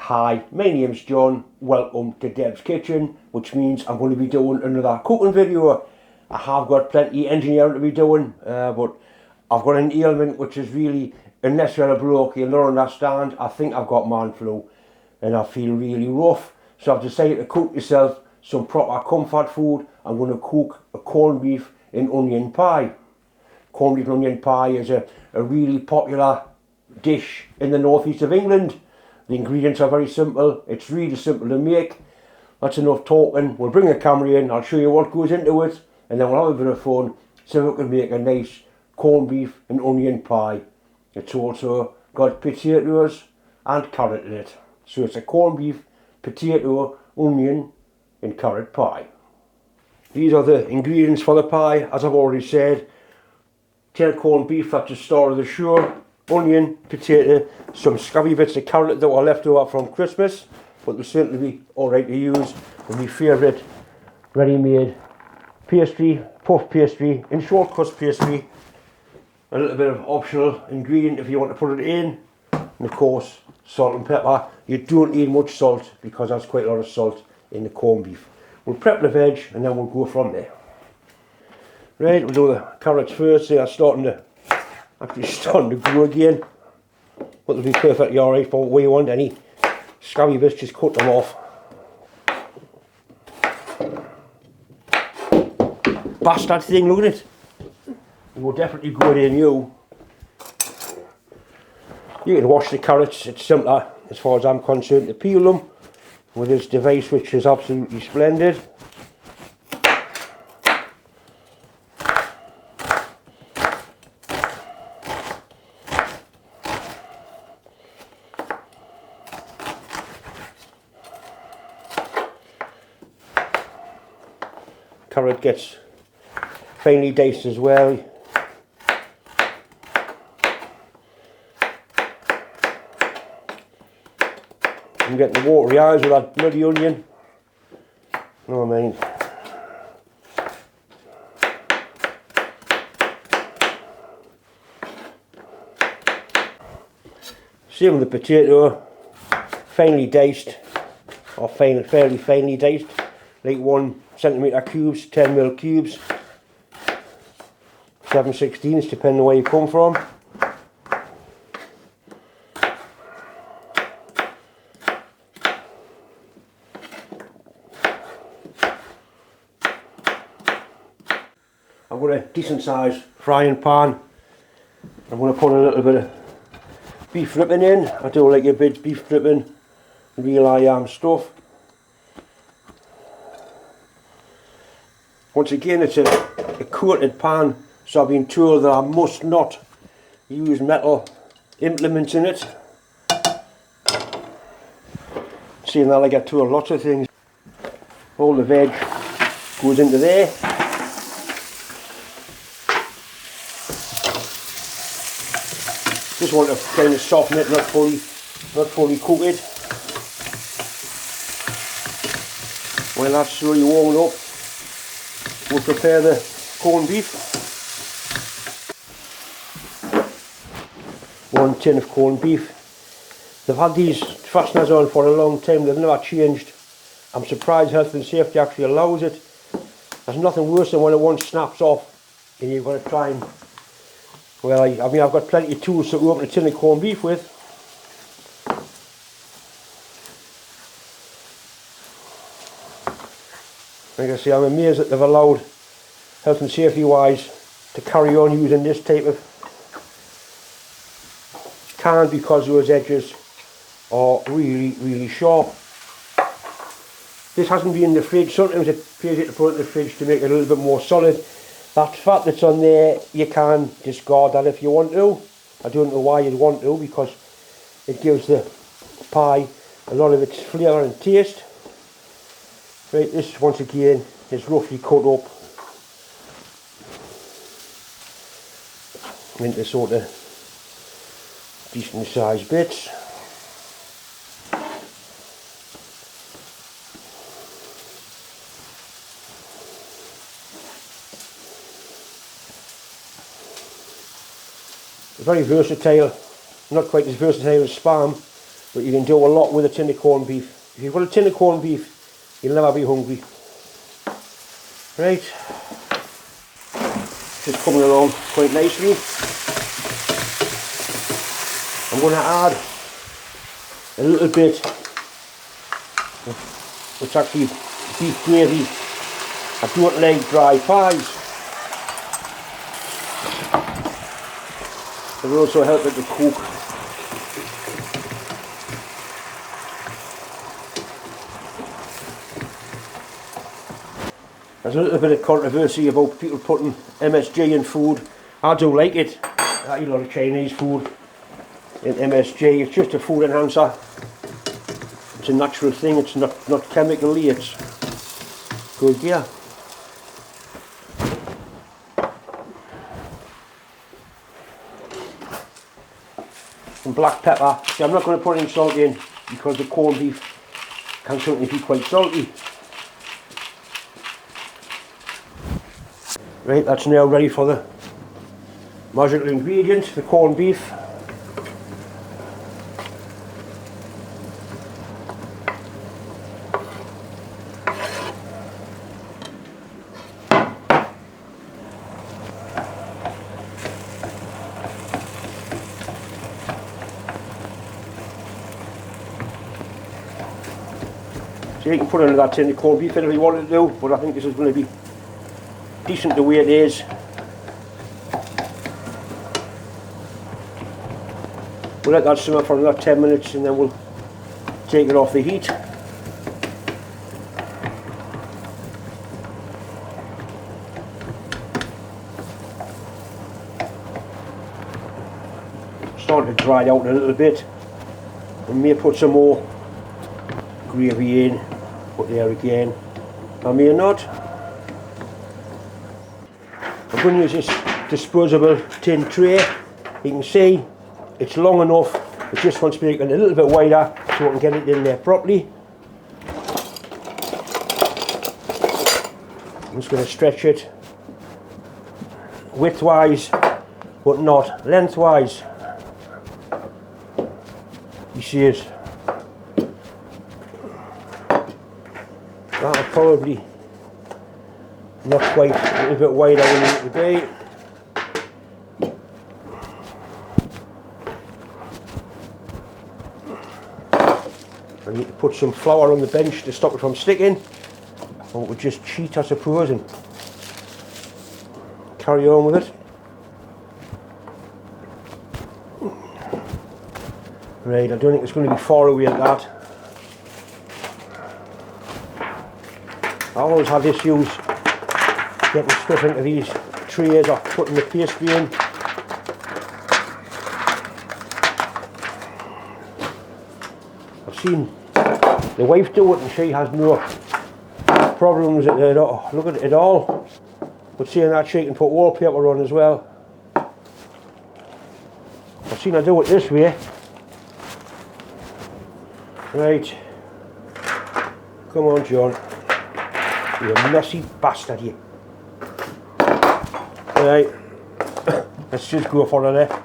Hi, my name's John, welcome to Deb's Kitchen, which means I'm going to be doing another cooking video. I have got plenty of engineering to be doing, but I've got an ailment which is really, unless you're a bloke, you'll not understand. I think I've got man flu and I feel really rough, so I've decided to cook myself some proper comfort food. I'm going to cook a corned beef and onion pie. Corned beef and onion pie is a really popular dish in the northeast of England. The ingredients are very simple, it's really simple to make. That's enough talking. We'll bring the camera in, I'll show you what goes into it, and then we'll have a bit of fun so we can make a nice corned beef and onion pie. It's also got potatoes and carrot in it. So it's a corned beef, potato, onion and carrot pie. These are the ingredients for the pie, as I've already said. 10 corned beef, that's the start of the show. Onion, potato, some scabby bits of carrot that were left over from Christmas, but they'll certainly be alright to use. And my favourite ready-made pastry, puff pastry, and short crust pastry. A little bit of optional ingredient if you want to put it in. And of course, salt and pepper. You don't need much salt because there's quite a lot of salt in the corned beef. We'll prep the veg and then we'll go from there. Right, we'll do the carrots first. They are starting to grow again, but they'll be perfectly alright for what we want. Any scabby bits, just cut them off. Bastard thing, look at it. It will definitely go in you. You can wash the carrots, it's simpler as far as I'm concerned to peel them with this device, which is absolutely splendid. Carrot gets finely diced as well. I'm getting the watery eyes with that bloody onion. No, I mean. Same with the potato, finely diced, or fairly finely diced, like 1 centimetre cubes, 10mm cubes, 7/16, depending on where you come from. I've got a decent sized frying pan. I'm going to put a little bit of beef dripping in. I do like a bit beef dripping, real stuff. Once again, it's a coated pan, so I've been told that I must not use metal implements in it. Seeing that I get to lots of things. All the veg goes into there. Just want to kind of soften it, not fully cook it. When that's slowly warming up, we'll prepare the corned beef. 1 tin of corned beef. They've had these fasteners on for a long time, they've never changed. I'm surprised health and safety actually allows it. There's nothing worse than when it once snaps off and you've got to try and, well, I mean I've got plenty of tools to open a tin of corned beef with. Like I say, I'm amazed that they've allowed, health and safety wise, to carry on using this type of can because those edges are really sharp. This hasn't been in the fridge. Sometimes it pays you to put it in the fridge to make it a little bit more solid. That fat that's on there, you can discard that if you want to. I don't know why you'd want to, because it gives the pie a lot of its flavour and taste. Right, this once again is roughly cut up into sort of decent sized bits. Very versatile, not quite as versatile as Spam, But you can do a lot with a tin of corned beef. If you've got a tin of corned beef, you'll never be hungry. Right, just coming along quite nicely. I'm going to add a little bit, it's actually beef gravy. I don't like dry pies. It will also help it to cook. There's a little bit of controversy about people putting MSG in food. I do like it. I eat a lot of Chinese food in MSG. It's just a food enhancer. It's a natural thing. It's not chemically. It's good, yeah. Some black pepper. See, I'm not going to put any salt in because the corned beef can certainly be quite salty. Right, that's now ready for the magical ingredient, the corned beef. So you can put it in that tin of corned beef if you wanted to do, but I think this is going to be decent the way it is. We'll let that simmer for another 10 minutes and then we'll take it off the heat. Starting to dry out a little bit. We may put some more gravy in, put there again. I may not. I'm going to use this disposable tin tray. You can see it's long enough, it just wants to make it a little bit wider so I can get it in there properly. I'm just going to stretch it widthwise but not lengthwise. You see it? That'll probably not quite, a little bit wider than it would be. I need to put some flour on the bench to stop it from sticking, or it would just cheat, I suppose, and carry on with it. Right, I don't think it's going to be far away at that. I always have issues getting stuff into these trays or putting the pastry in. I've seen the wife do it and she has no problems at all. Look at it all. But seeing that, she can put wallpaper on as well. I've seen her do it this way. Right. Come on, John. You messy bastard, you. Right. Let's just go for it there.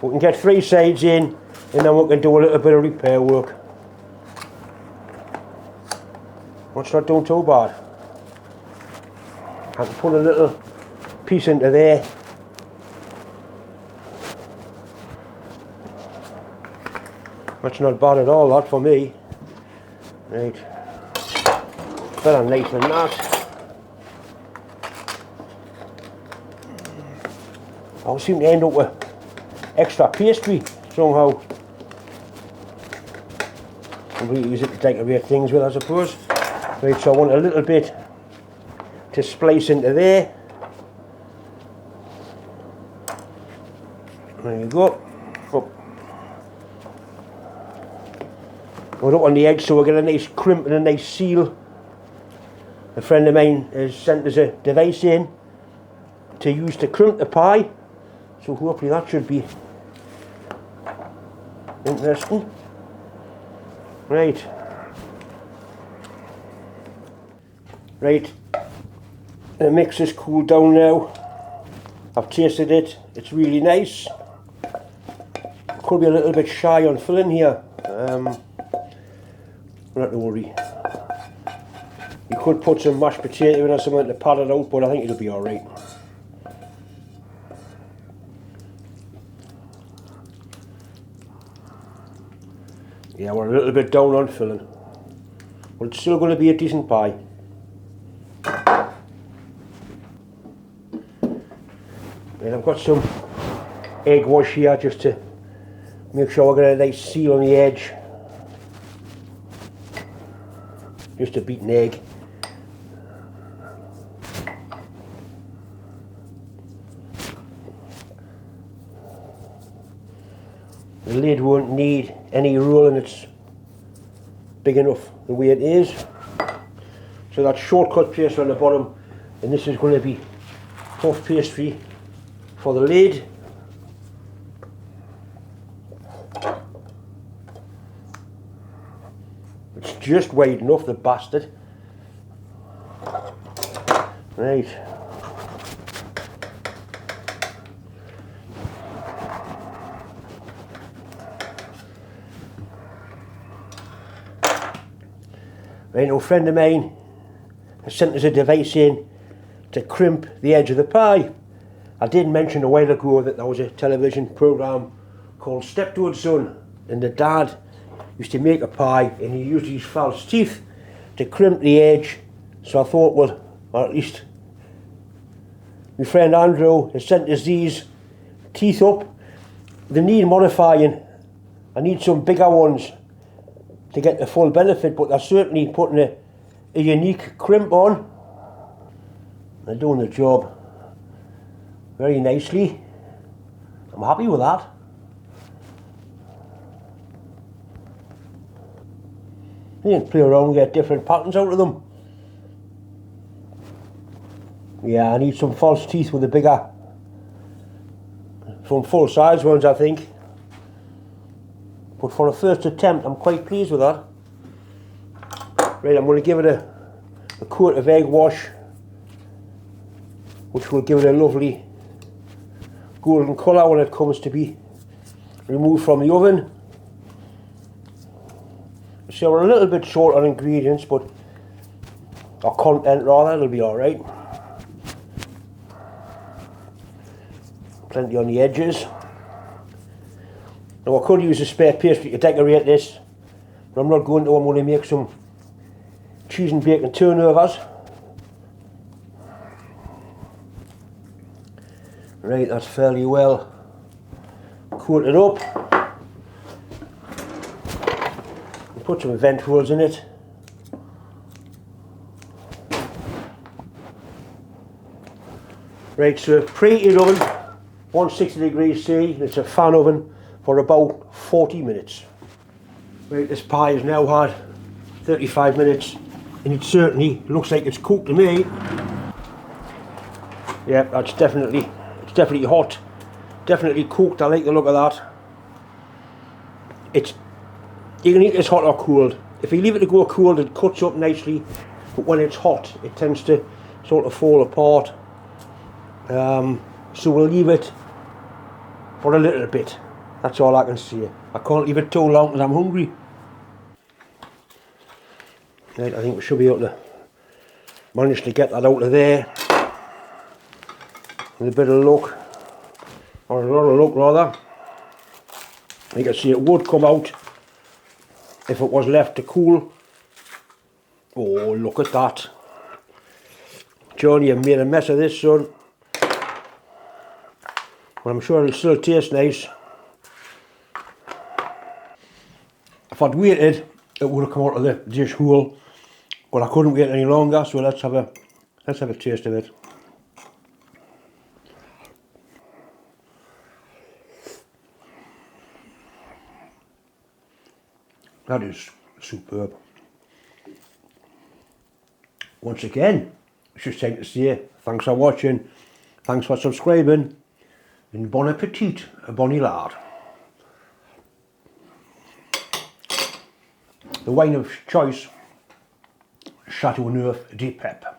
We can get 3 sides in and then we can do a little bit of repair work. That's not doing too bad. I can put a little piece into there. That's not bad at all, that for me. Right. Better nice than that. I seem to end up with extra pastry somehow. We use it to decorate things with, I suppose. Right, so I want a little bit to splice into there. There you go. Put it on the edge so we get a nice crimp and a nice seal. A friend of mine has sent us a device in to use to crimp the pie, so hopefully that should be interesting. Right, the mix is cooled down now. I've tasted it, it's really nice. could be a little bit shy on filling here. Not to worry. You could put some mashed potato in or something to pad it out, but I think it'll be alright. Yeah, we're a little bit down on filling, but it's still going to be a decent pie. And I've got some egg wash here just to make sure I get a nice seal on the edge. Just a beaten egg. The lid won't need any rolling, it's big enough the way it is. So that's shortcut pastry on the bottom, and this is going to be puff pastry for the lid. It's just wide enough, the bastard. Right. Right, now a friend of mine has sent us a device in to crimp the edge of the pie. I did mention a while ago that there was a television programme called Steptoe's Son, and the dad used to make a pie and he used his false teeth to crimp the edge. So I thought, well, or at least my friend Andrew has sent us these teeth up. They need modifying. I need some bigger ones to get the full benefit, but they're certainly putting a unique crimp on. They're doing the job very nicely. I'm happy with that. You can play around and get different patterns out of them. Yeah, I need some false teeth with the bigger, some full size ones I think. But for a first attempt, I'm quite pleased with that. Right, I'm going to give it a coat of egg wash, which will give it a lovely golden colour when it comes to be removed from the oven. So we're a little bit short on ingredients, but or content rather, it'll be alright. Plenty on the edges. Now I could use a spare pastry to decorate this, but I'm not going to. I'm going to make some cheese and bacon turnovers. Right, that's fairly well coated up. I'll put some vent holes in it. Right, so preheated oven, 160 degrees C, and it's a fan oven for about 40 minutes. Right, this pie has now had 35 minutes and it certainly looks like it's cooked to me. Yeah, it's definitely hot, definitely cooked. I like the look of that. You can eat this hot or cold. If you leave it to go cold, it cuts up nicely, but when it's hot it tends to sort of fall apart. So we'll leave it for a little bit. That's all I can say. I can't leave it too long because I'm hungry. Right, I think we should be able to manage to get that out of there with a bit of luck, or a lot of luck rather. You can see it would come out if it was left to cool. Oh, look at that. John, you made a mess of this, son. But I'm sure it'll still taste nice. If I'd waited, it would have come out of the dish hole, but I couldn't wait any longer, so let's have a taste of it. That is superb. Once again, it's just time to say thanks for watching, thanks for subscribing, and bon appetit, a bonny lad. The wine of choice, Chateauneuf de Pep.